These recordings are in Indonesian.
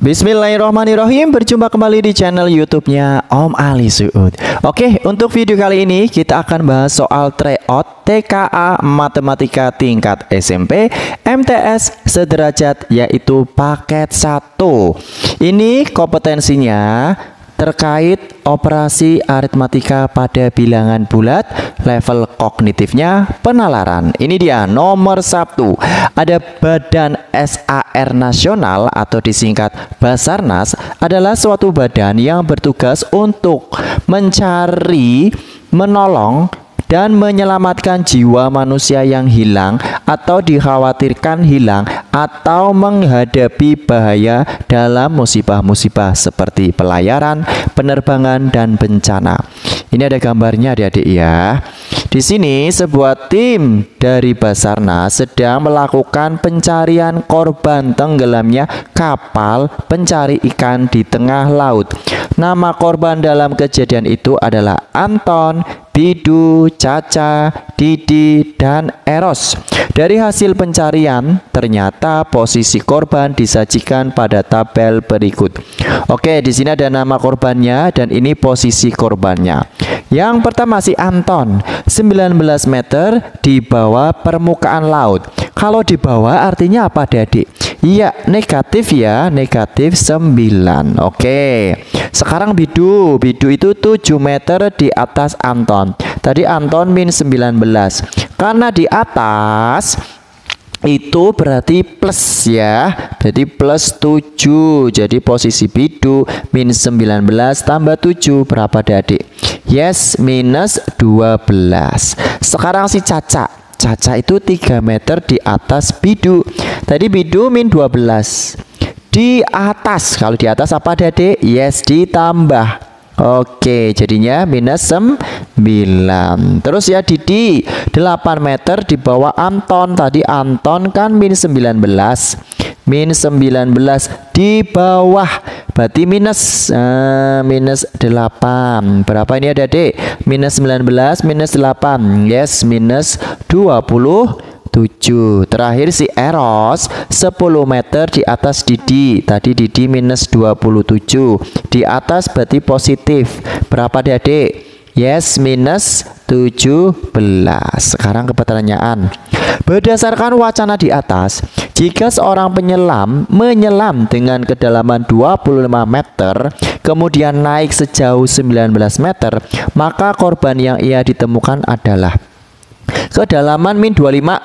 Bismillahirrahmanirrahim. Berjumpa kembali di channel YouTube-nya Om Ali Suud. Oke, untuk video kali ini kita akan bahas soal tryout TKA Matematika tingkat SMP MTS sederajat, yaitu paket 1. Ini kompetensinya terkait operasi aritmatika pada bilangan bulat, level kognitifnya penalaran. Ini dia nomor 1. Ada Badan SAR Nasional atau disingkat Basarnas, adalah suatu badan yang bertugas untuk mencari, menolong, dan menyelamatkan jiwa manusia yang hilang atau dikhawatirkan hilang atau menghadapi bahaya dalam musibah-musibah seperti pelayaran, penerbangan, dan bencana. Ini ada gambarnya adik-adik ya. Di sini sebuah tim dari Basarnas sedang melakukan pencarian korban tenggelamnya kapal pencari ikan di tengah laut. Nama korban dalam kejadian itu adalah Anton, Bidu, Caca, Didi, dan Eros. Dari hasil pencarian, ternyata posisi korban disajikan pada tabel berikut. Oke, di sini ada nama korbannya dan ini posisi korbannya. Yang pertama si Anton, 19 meter di bawah permukaan laut. Kalau di bawah artinya apa, Adik? Iya, negatif ya, negatif 9. Oke. Sekarang Bidu itu 7 meter di atas Anton. Tadi Anton min 19. Karena di atas itu berarti plus ya. Jadi plus 7. Jadi posisi Bidu min 19 tambah 7 berapa, Adik? Yes, minus 12. Sekarang si Caca. Caca itu 3 meter di atas Bidu. Tadi Bidu min 12. Di atas, kalau di atas apa, Adik? Yes, ditambah. Oke, jadinya minus 9. Terus ya Didi, 8 meter di bawah Anton. Tadi Anton kan min 19. Min 19 di bawah, berarti minus 8. Berapa ini, Adik? Minus 19 minus 8. Yes, minus 27. Terakhir si Eros, 10 meter di atas Didi. Tadi Didi minus 27. Di atas berarti positif. Berapa, Adik? Yes, minus 17. Sekarang ke pertanyaan. Berdasarkan wacana di atas, jika seorang penyelam menyelam dengan kedalaman 25 meter, kemudian naik sejauh 19 meter, maka korban yang ia ditemukan adalah kedalaman min 25.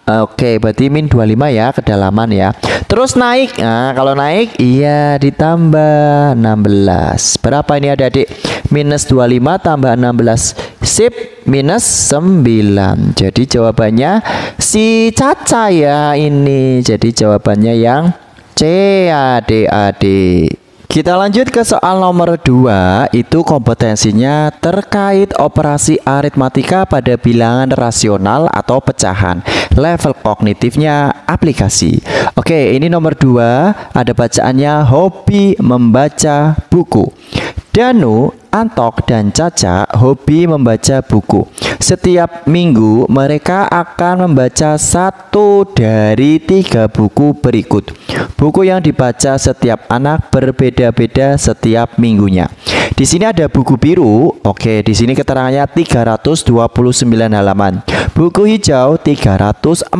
Oke, berarti min 25 ya kedalaman ya. Terus naik. Nah, kalau naik iya ditambah 16. Berapa ini, Adik? Minus 25 tambah 16. Sip, minus 9. Jadi jawabannya si Caca ya ini. Jadi jawabannya yang C, Adik-adik. Kita lanjut ke soal nomor 2. Itu kompetensinya terkait operasi aritmatika pada bilangan rasional atau pecahan. Level kognitifnya aplikasi. Oke, ini nomor 2. Ada bacaannya hobi membaca buku. Danu, Antok, dan Caca hobi membaca buku. Setiap minggu mereka akan membaca 1 dari 3 buku berikut. Buku yang dibaca setiap anak berbeda-beda setiap minggunya. Di sini ada buku biru. Oke, di sini keterangannya 329 halaman. Buku hijau 340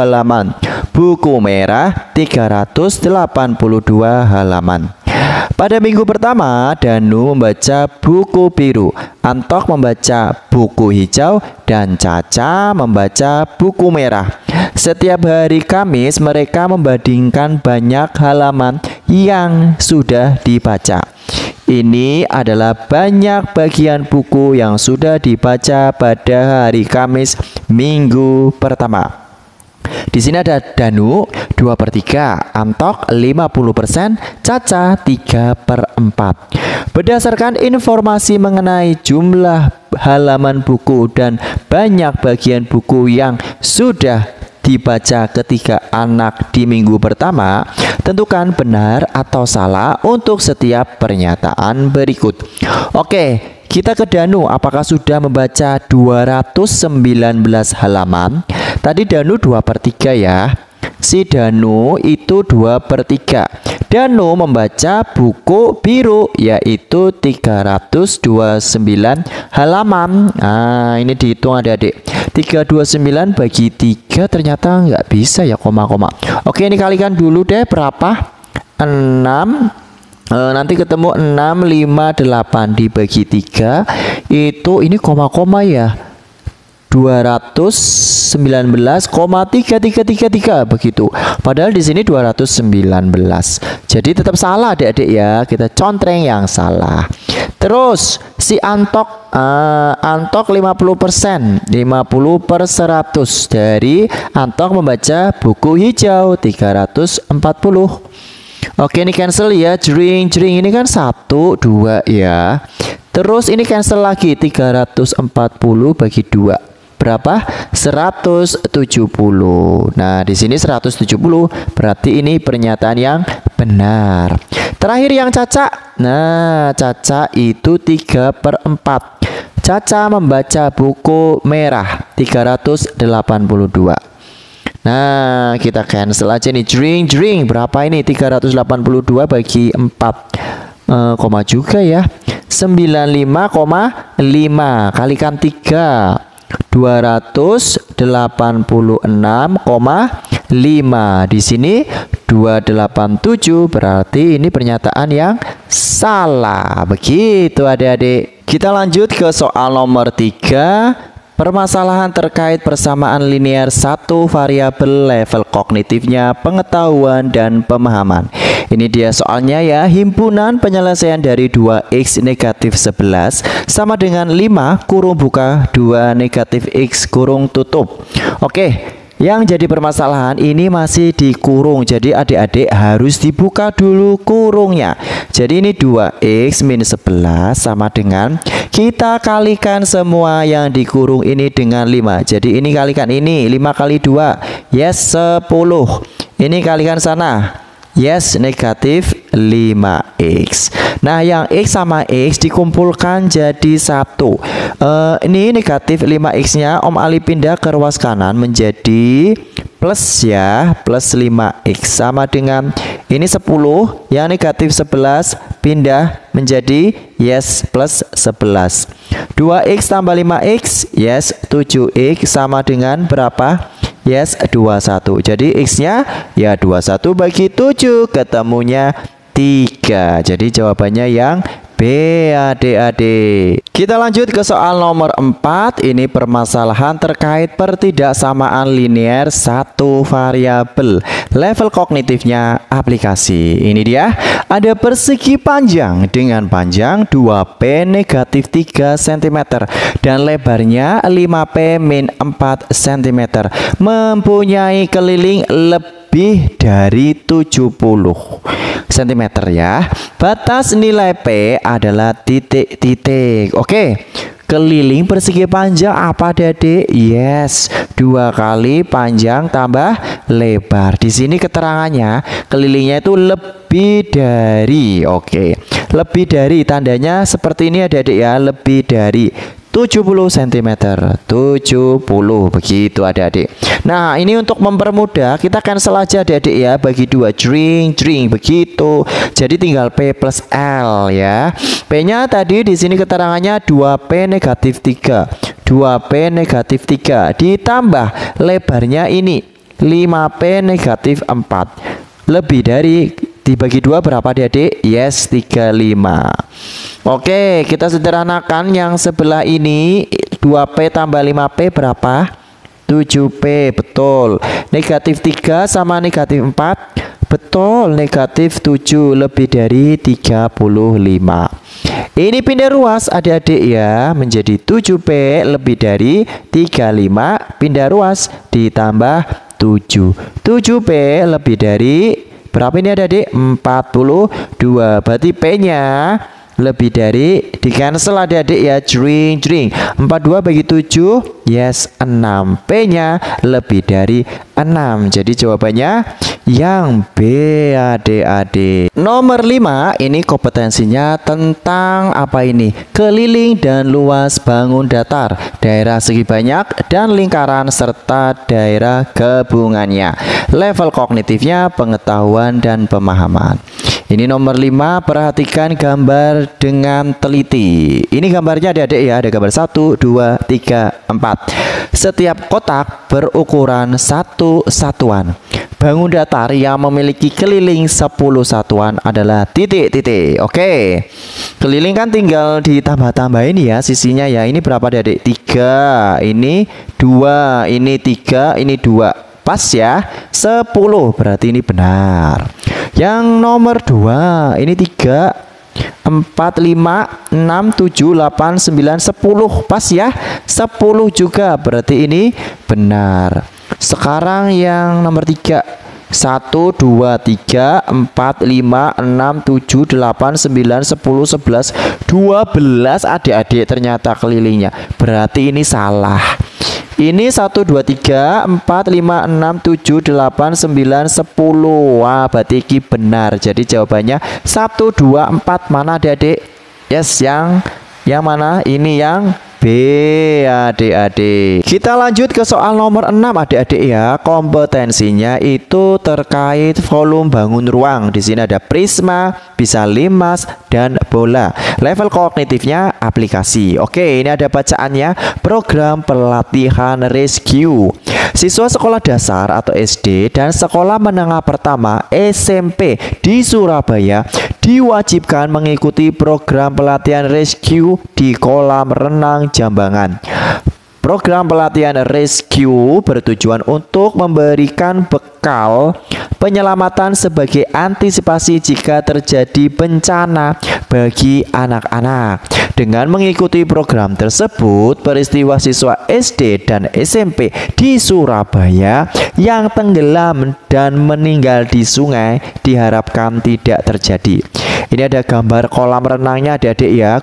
halaman. Buku merah 382 halaman. Pada minggu pertama, Danu membaca buku biru, Antok membaca buku hijau, dan Caca membaca buku merah. Setiap hari Kamis mereka membandingkan banyak halaman yang sudah dibaca. Ini adalah banyak bagian buku yang sudah dibaca pada hari Kamis minggu pertama. Di sini ada Danu 2/3, Antok 50%, Caca 3/4. Berdasarkan informasi mengenai jumlah halaman buku dan banyak bagian buku yang sudah dibaca ketiga anak di minggu pertama, tentukan benar atau salah untuk setiap pernyataan berikut. Oke, kita ke Danu. Apakah sudah membaca 219 halaman? Tadi Danu 2/3 ya. Si Danu itu 2/3. Danu membaca buku biru yaitu 329 halaman. Nah, ini dihitung adik-adik. 329 bagi 3 ternyata nggak bisa ya koma-koma. Oke, ini kalikan dulu deh berapa? 6. Nanti ketemu 6, 5, 8 dibagi 3 itu ini koma-koma ya 219,3333 begitu. Padahal di sini 219. Jadi tetap salah adik-adik ya. Kita contreng yang salah. Terus si Antok Antok 50%, 50/100 dari Antok membaca buku hijau 340. Oke, ini cancel ya. Jring ini kan 1, 2 ya. Terus ini cancel lagi 340 bagi 2. Berapa? 170. Nah, di sini 170 berarti ini pernyataan yang benar. Terakhir yang Caca. Nah, Caca itu 3/4. Caca membaca buku merah 382. Nah, kita cancel aja nih. Jring. Berapa ini? 382 bagi 4. Koma juga ya. 95,5 kalikan 3. 286,5. Di sini 287 berarti ini pernyataan yang salah. Begitu adik-adik. Kita lanjut ke soal nomor 3. Permasalahan terkait persamaan linear satu variabel level kognitifnya, pengetahuan dan pemahaman. Ini dia soalnya ya. Himpunan penyelesaian dari 2x negatif 11 sama dengan 5 kurung buka 2 negatif x kurung tutup. Oke. Yang jadi permasalahan ini masih dikurung. Jadi adik-adik harus dibuka dulu kurungnya. Jadi ini 2x min 11 sama dengan kita kalikan semua yang dikurung ini dengan 5. Jadi ini kalikan ini 5 kali 2. Yes 10. Ini kalikan sana. Yes, negatif 5x. Nah, yang x sama x dikumpulkan jadi 1. Ini negatif 5x-nya Om Ali pindah ke ruas kanan menjadi plus ya, plus 5x sama dengan ini 10, yang negatif 11 pindah menjadi yes plus 11. 2x tambah 5x, yes 7x sama dengan berapa? Yes 21. Jadi x-nya ya 21 bagi 7, ketemunya 3. Jadi jawabannya yang B adik-adik. Kita lanjut ke soal nomor 4. Ini permasalahan terkait pertidaksamaan linear satu variabel. Level kognitifnya aplikasi. Ini dia. Ada persegi panjang dengan panjang 2P negatif 3 cm dan lebarnya 5P min 4 cm. Mempunyai keliling lebih dari 70 cm ya. Batas nilai P adalah titik-titik. Oke. Keliling persegi panjang apa adik? Yes, 2 kali panjang tambah lebar. Di sini keterangannya kelilingnya itu lebih dari. Oke. Lebih dari tandanya seperti ini adik-adik ya, lebih dari 70 cm. 70 begitu adik-adik. Nah, ini untuk mempermudah kita cancel aja adik-adik ya, bagi 2. Jring begitu. Jadi tinggal P plus L ya. P-nya tadi di sini keterangannya 2P negatif 3. 2P negatif 3 ditambah lebarnya ini 5P negatif 4. Lebih dari dibagi 2 berapa adik-adik? Yes, 35. Oke, kita sederhanakan yang sebelah ini 2P tambah 5P berapa? 7P, betul. Negatif 3 sama negatif 4, betul. Negatif 7 lebih dari 35. Ini pindah ruas adik-adik ya, menjadi 7P lebih dari 35, pindah ruas ditambah 7. 7P lebih dari berapa ini adik-adik? 42. Berarti P-nya lebih dari, di cancel adik-adik ya. Jring 42 bagi 7, yes 6. P nya lebih dari 6. Jadi jawabannya yang B, adik-adik. Nomor 5 ini kompetensinya tentang apa ini? Keliling dan luas bangun datar, daerah segi banyak dan lingkaran serta daerah gabungannya. Level kognitifnya pengetahuan dan pemahaman. Ini nomor 5, perhatikan gambar dengan teliti. Ini gambarnya adik-adik ya, ada gambar 1, 2, 3, 4. Setiap kotak berukuran 1 satuan. Bangun datar yang memiliki keliling 10 satuan adalah titik-titik. Oke. Keliling kan tinggal ditambah-tambahin ya sisinya ya. Ini berapa adik? 3, ini 2, ini 3, ini 2. Pas ya. 10 berarti ini benar. Yang nomor 2, ini 3, 4, 5, 6, 7, 8, 9, 10. Pas ya. 10 juga berarti ini benar. Sekarang yang nomor 3, 1, 2, 3, 4, 5, 6, 7, 8, 9, 10, 11, 12 adik-adik ternyata kelilingnya. Berarti ini salah. Ini 1, 2, 3, 4, 5, 6, 7, 8, 9, 10. Wah, berarti ini benar. Jadi jawabannya 1, 2, 4. Mana adik-adik? Yes, yang mana? Ini yang B, adik-adik. Kita lanjut ke soal nomor 6 adik-adik ya. Kompetensinya itu terkait volume bangun ruang. Di sini ada prisma, bisa limas dan bola. Level kognitifnya aplikasi. Oke, ini ada bacaannya. Program pelatihan rescue. Siswa sekolah dasar atau SD dan sekolah menengah pertama SMP di Surabaya diwajibkan mengikuti program pelatihan rescue di kolam renang Jambangan. Program pelatihan rescue bertujuan untuk memberikan bekal penyelamatan sebagai antisipasi jika terjadi bencana bagi anak-anak. Dengan mengikuti program tersebut, peristiwa siswa SD dan SMP di Surabaya yang tenggelam dan meninggal di sungai diharapkan tidak terjadi. Ini ada gambar kolam renangnya adik-adik ya,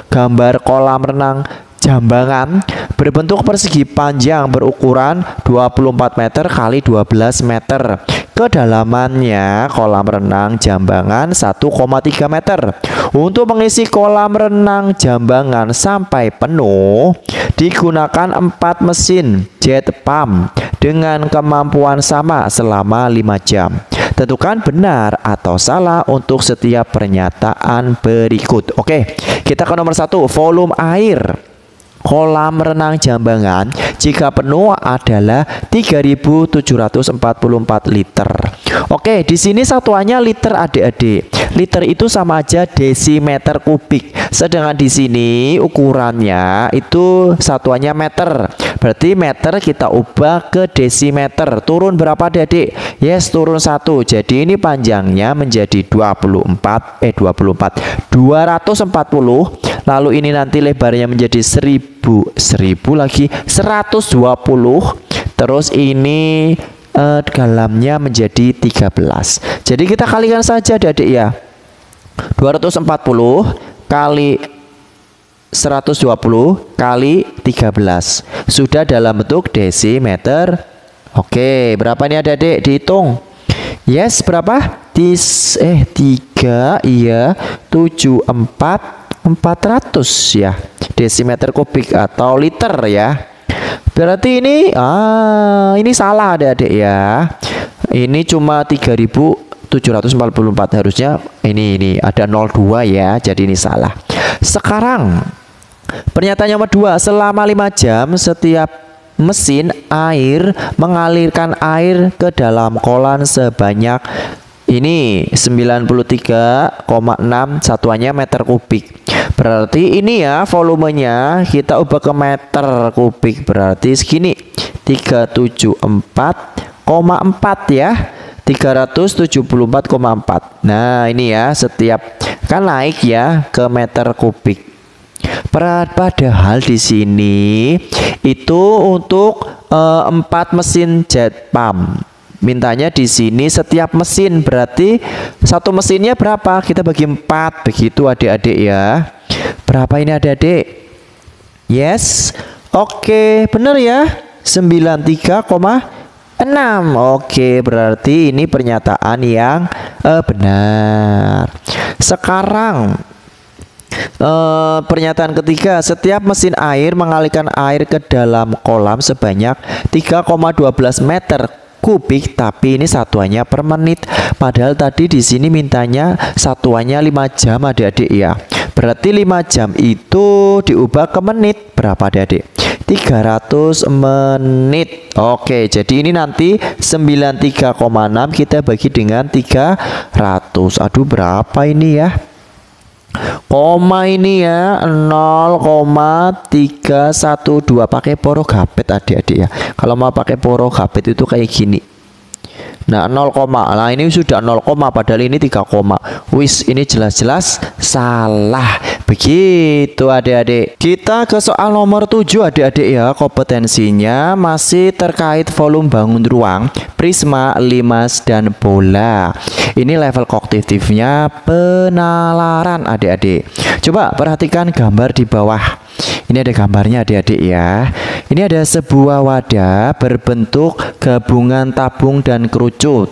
gambar kolam renang Jambangan berbentuk persegi panjang berukuran 24 meter kali 12 meter. Kedalamannya kolam renang Jambangan 1,3 meter. Untuk mengisi kolam renang Jambangan sampai penuh digunakan 4 mesin jet pump dengan kemampuan sama selama 5 jam. Tentukan benar atau salah untuk setiap pernyataan berikut. Oke, kita ke nomor 1, volume air kolam renang Jambangan jika penuh adalah 3.744 liter. Oke, di sini satuannya liter adik-adik. Liter itu sama aja desimeter kubik. Sedangkan di sini ukurannya itu satuannya meter. Berarti meter kita ubah ke desimeter. Turun berapa adik-adik? Yes, turun 1. Jadi ini panjangnya menjadi 240. Lalu ini nanti lebarnya menjadi 1000 lagi 120. Terus ini dalamnya menjadi 13. Jadi kita kalikan saja adik ya. 240 kali 120 kali 13 sudah dalam bentuk desimeter. Oke, berapa nih adik-adik? Dihitung. Yes, berapa? 3 iya 400 ya. Desimeter kubik atau liter ya. Berarti ini salah adik-adik ya. Ini cuma 3.744 harusnya ini ada 02 ya. Jadi ini salah. Sekarang pernyataan nomor 2, selama 5 jam setiap mesin air mengalirkan air ke dalam kolam sebanyak ini 93,6 satuannya meter kubik. Berarti ini ya volumenya kita ubah ke meter kubik, berarti segini 374,4 ya. 374,4. Nah, ini ya setiap kan naik ya ke meter kubik. Padahal di sini itu untuk 4 mesin jet pump. Mintanya di sini setiap mesin, berarti satu mesinnya berapa? Kita bagi 4 begitu adik-adik ya. Berapa ini adik-adik? Yes. Oke, bener ya. 93,3 6. Oke, berarti ini pernyataan yang benar. Sekarang pernyataan ketiga, setiap mesin air mengalirkan air ke dalam kolam sebanyak 3,12 meter kubik, tapi ini satuannya per menit. Padahal tadi di sini mintanya satuannya 5 jam adik-adik ya. Berarti 5 jam itu diubah ke menit berapa adik-adik? 300 menit. Oke, jadi ini nanti 93,6 kita bagi dengan 300. Aduh, berapa ini ya? Koma ini ya 0,312 pakai porogapet adik-adik ya. Kalau mau pakai porogapet itu kayak gini. Nah 0, nah ini sudah 0, padahal ini 3, wis ini jelas-jelas salah. Begitu adik-adik. Kita ke soal nomor 7 adik-adik ya. Kompetensinya masih terkait volume bangun ruang, prisma, limas, dan bola. Ini level kognitifnya penalaran adik-adik. Coba perhatikan gambar di bawah. Ini ada gambarnya adik-adik ya. Ini ada sebuah wadah berbentuk gabungan tabung dan kerucut.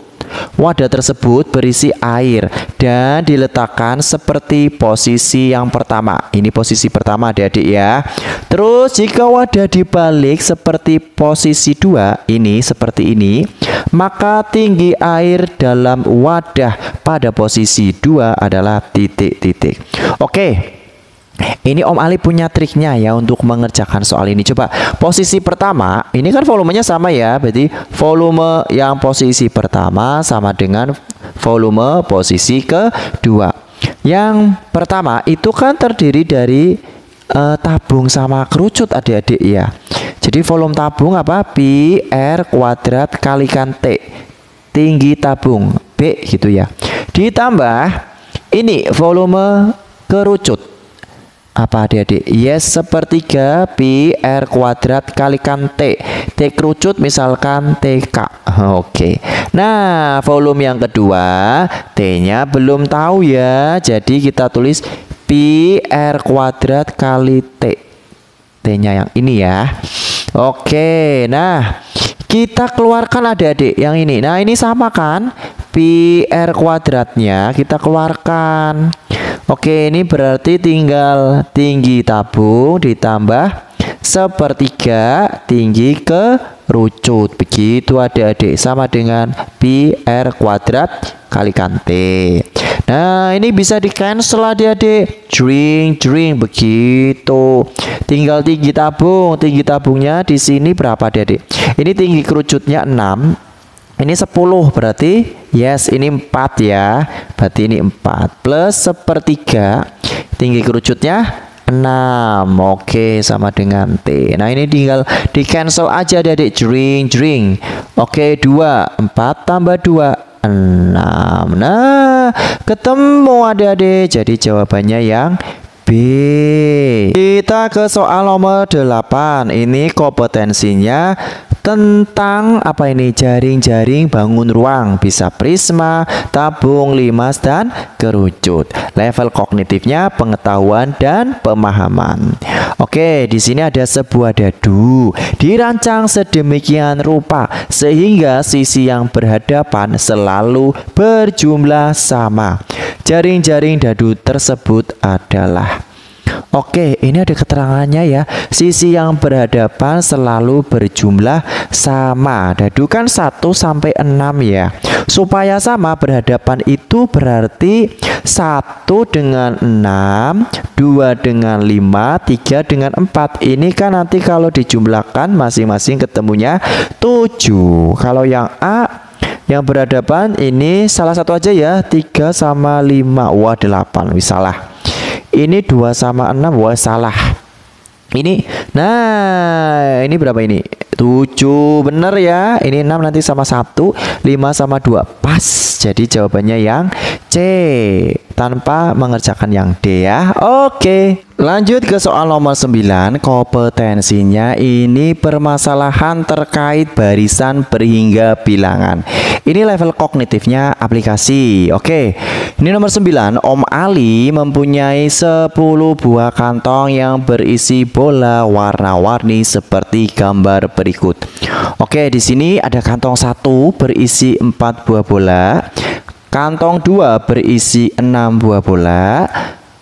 Wadah tersebut berisi air dan diletakkan seperti posisi yang pertama. Ini posisi pertama adik-adik ya. Terus jika wadah dibalik seperti posisi 2, ini seperti ini, maka tinggi air dalam wadah pada posisi 2 adalah titik-titik. Oke. Ini Om Ali punya triknya ya untuk mengerjakan soal ini. Coba posisi pertama, ini kan volumenya sama ya. Berarti volume yang posisi pertama sama dengan volume posisi kedua. Yang pertama itu kan terdiri dari tabung sama kerucut adik-adik ya. Jadi volume tabung apa? Pi R kuadrat kalikan T. Tinggi tabung B gitu ya. Ditambah ini volume kerucut. Apa adik-adik? Yes, sepertiga pi R kuadrat kalikan T. T kerucut misalkan TK. Oke. Nah, volume yang kedua, T-nya belum tahu ya. Jadi kita tulis pi R kuadrat kali T. T-nya yang ini ya. Oke. Nah, kita keluarkan adik-adik yang ini. Nah, ini sama kan? Pi R kuadratnya kita keluarkan. Oke, ini berarti tinggal tinggi tabung ditambah sepertiga tinggi kerucut. Begitu adik-adik, sama dengan pi R kuadrat kalikan T. Nah, ini bisa di cancel adik-adik. Jring begitu. Tinggal tinggi tabung. Tinggi tabungnya di sini berapa adik-adik? Ini tinggi kerucutnya 6. Ini 10 berarti yes, ini 4 ya. Berarti ini 4 plus sepertiga tinggi kerucutnya 6. Oke, sama dengan T. Nah, ini tinggal di cancel aja adik-adik. Jring. Oke, 2 4 tambah 2 6. Nah, ketemu adik-adik. Jadi jawabannya yang B. Kita ke soal nomor 8. Ini kompetensinya tentang apa ini? Jaring-jaring bangun ruang, bisa prisma, tabung, limas, dan kerucut. Level kognitifnya pengetahuan dan pemahaman. Oke, di sini ada sebuah dadu dirancang sedemikian rupa sehingga sisi yang berhadapan selalu berjumlah sama. Jaring-jaring dadu tersebut adalah. Oke, ini ada keterangannya ya. Sisi yang berhadapan selalu berjumlah sama. Dadu kan 1 sampai 6 ya. Supaya sama berhadapan itu berarti 1 dengan 6, 2 dengan 5, 3 dengan 4. Ini kan nanti kalau dijumlahkan masing-masing ketemunya 7. Kalau yang A yang berhadapan ini salah satu aja ya, 3 sama 5. Wah, 8. Wih, salah. Ini 2 sama 6. Wah, salah. Ini, nah ini berapa ini? 7, bener ya. Ini 6 nanti sama 1, 5 sama 2. Pas. Jadi jawabannya yang C, tanpa mengerjakan yang D ya. Oke. Lanjut ke soal nomor 9. Kompetensinya ini permasalahan terkait barisan berhingga bilangan. Ini level kognitifnya aplikasi. Oke. Ini nomor 9. Om Ali mempunyai 10 buah kantong yang berisi bola warna-warni seperti gambar berikut. Oke, di sini ada kantong 1 berisi 4 buah bola. Kantong 2 berisi 6 buah bola.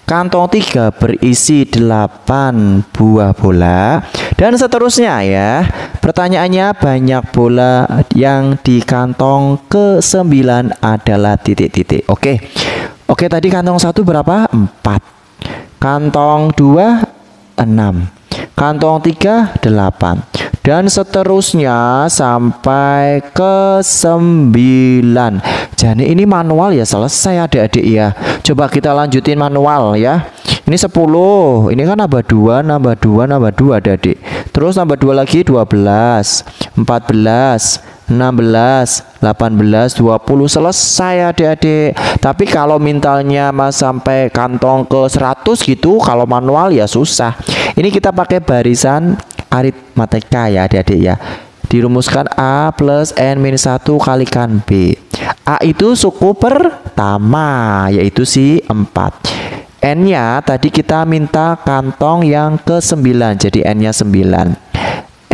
Kantong 3 berisi 8 buah bola. Dan seterusnya ya. Pertanyaannya, banyak bola yang di kantong ke-9 adalah titik-titik. Oke. Oke, tadi kantong 1 berapa? 4. Kantong 2 6. Kantong 3 8. Dan seterusnya sampai ke 9. Jadi ini manual ya selesai adik-adik ya. Coba kita lanjutin manual ya. Ini 10. Ini kan nambah 2, nambah 2, nambah 2 adik-adik. Terus nambah 2 lagi 12, 14, 16, 18, 20. Selesai adik-adik. Tapi kalau mintanya mas sampai kantong ke 100 gitu, kalau manual ya susah. Ini kita pakai barisan aritmatika ya adik-adik ya. Dirumuskan A plus N-1 kalikan B. A itu suku pertama, yaitu si 4. N-nya tadi kita minta kantong yang ke-9, jadi N-nya 9.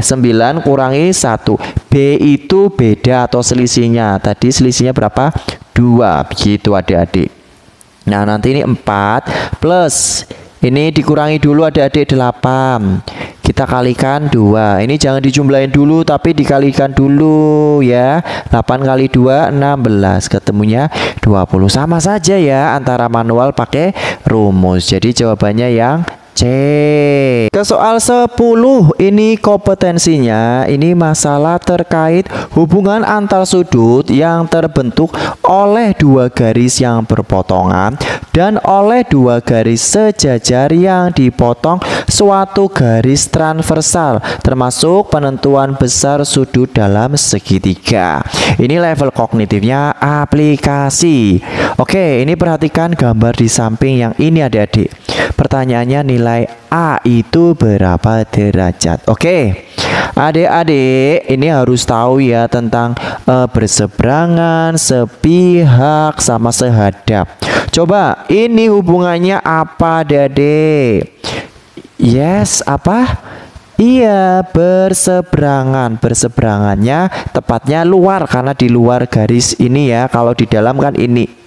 9 kurangi 1. B itu beda atau selisihnya. Tadi selisihnya berapa? 2. Begitu adik-adik. Nah, nanti ini 4 plus ini dikurangi dulu adik-adik 8. Kita kalikan 2. Ini jangan dijumlahin dulu tapi dikalikan dulu ya. 8 kali 2 16. Ketemunya 20. Sama saja ya antara manual pakai rumus. Jadi jawabannya yang C. Ke soal 10 ini kompetensinya. Ini masalah terkait hubungan antar sudut yang terbentuk oleh 2 garis yang berpotongan dan oleh 2 garis sejajar yang dipotong suatu garis transversal, termasuk penentuan besar sudut dalam segitiga. Ini level kognitifnya aplikasi. Oke, ini perhatikan gambar di samping yang ini adik-adik. Pertanyaannya, nilai A itu berapa derajat? Oke, adik-adik ini harus tahu ya tentang berseberangan, sepihak, sama sehadap. Coba ini hubungannya apa adik-adik? Yes, apa? Iya, berseberangan. Berseberangannya tepatnya luar karena di luar garis ini ya. Kalau di dalam kan ini.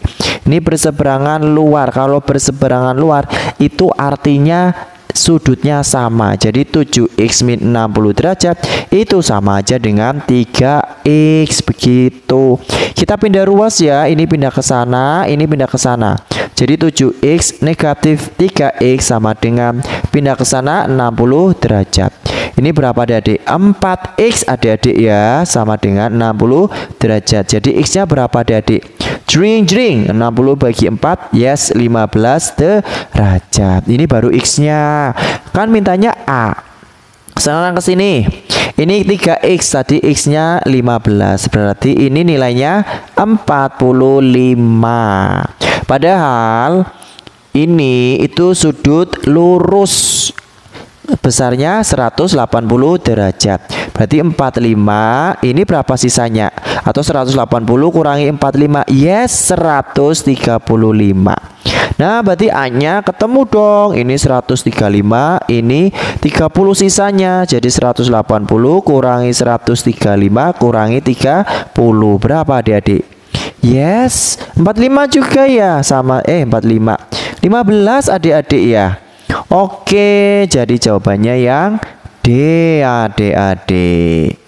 Ini berseberangan luar. Kalau berseberangan luar itu artinya sudutnya sama. Jadi 7x min 60 derajat itu sama aja dengan 3x begitu. Kita pindah ruas ya. Ini pindah ke sana, ini pindah ke sana. Jadi 7x negatif 3x sama dengan pindah ke sana 60 derajat. Ini berapa adik-adik? 4x adik-adik ya, sama dengan 60 derajat. Jadi x-nya berapa adik-adik? Jring 60 bagi 4, yes 15 derajat. Ini baru x-nya. Kan mintanya A. Sekarang ke sini. Ini 3x, tadi x-nya 15. Berarti ini nilainya 45. Padahal ini itu sudut lurus. Besarnya 180 derajat. Berarti 45. Ini berapa sisanya? Atau 180 kurangi 45. Yes, 135. Nah, berarti A-nya ketemu dong. Ini 135, ini 30 sisanya. Jadi 180 kurangi 135 kurangi 30. Berapa adik-adik? Yes, 45 juga ya. Sama 45. 15 adik-adik ya. Oke, jadi jawabannya yang D adik-adik.